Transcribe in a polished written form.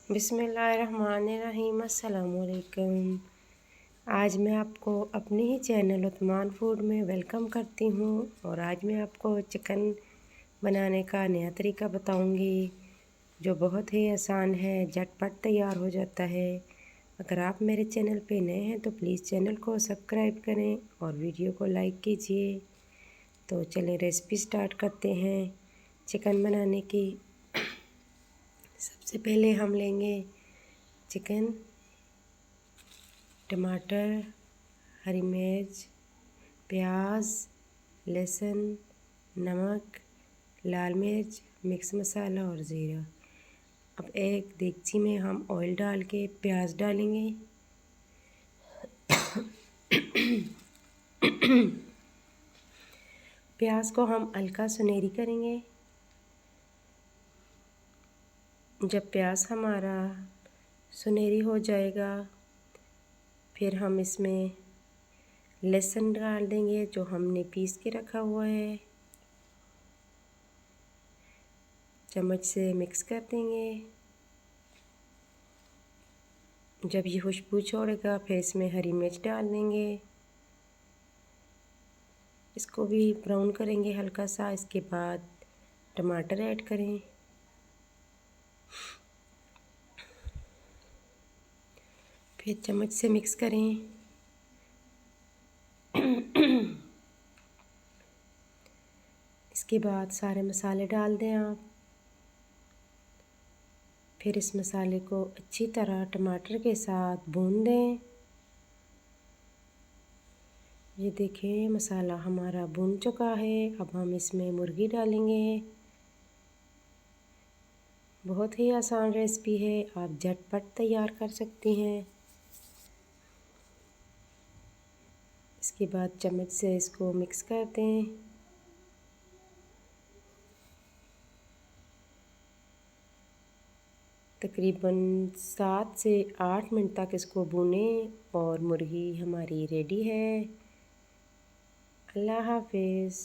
बिस्मिल्लाहिर्रहमानिर्रहीम। अस्सलामुअलैकुम। आज मैं आपको अपने ही चैनल उस्मान फूड में वेलकम करती हूँ और आज मैं आपको चिकन बनाने का नया तरीका बताऊँगी जो बहुत ही आसान है, झटपट तैयार हो जाता है। अगर आप मेरे चैनल पे नए हैं तो प्लीज़ चैनल को सब्सक्राइब करें और वीडियो को लाइक कीजिए। तो चलिए रेसिपी स्टार्ट करते हैं चिकन बनाने की। सबसे पहले हम लेंगे चिकन, टमाटर, हरी मिर्च, प्याज, लहसुन, नमक, लाल मिर्च, मिक्स मसाला और ज़ीरा। अब एक देगची में हम ऑयल डाल के प्याज डालेंगे। प्याज को हम हल्का सुनहरी करेंगे। जब प्याज हमारा सुनहरी हो जाएगा फिर हम इसमें लहसुन डाल देंगे जो हमने पीस के रखा हुआ है। चम्मच से मिक्स कर देंगे। जब ये खुशबू छोड़ेगा फिर इसमें हरी मिर्च डाल देंगे। इसको भी ब्राउन करेंगे हल्का सा। इसके बाद टमाटर ऐड करें। फिर चम्मच से मिक्स करें। इसके बाद सारे मसाले डाल दें आप। फिर इस मसाले को अच्छी तरह टमाटर के साथ भून दें। ये देखिए मसाला हमारा भून चुका है। अब हम इसमें मुर्गी डालेंगे। बहुत ही आसान रेसिपी है, आप झटपट तैयार कर सकती हैं। इसके बाद चम्मच से इसको मिक्स कर दें। तकरीबन 7 से 8 मिनट तक इसको भूनें और मुर्गी हमारी रेडी है। अल्लाह हाफिज़।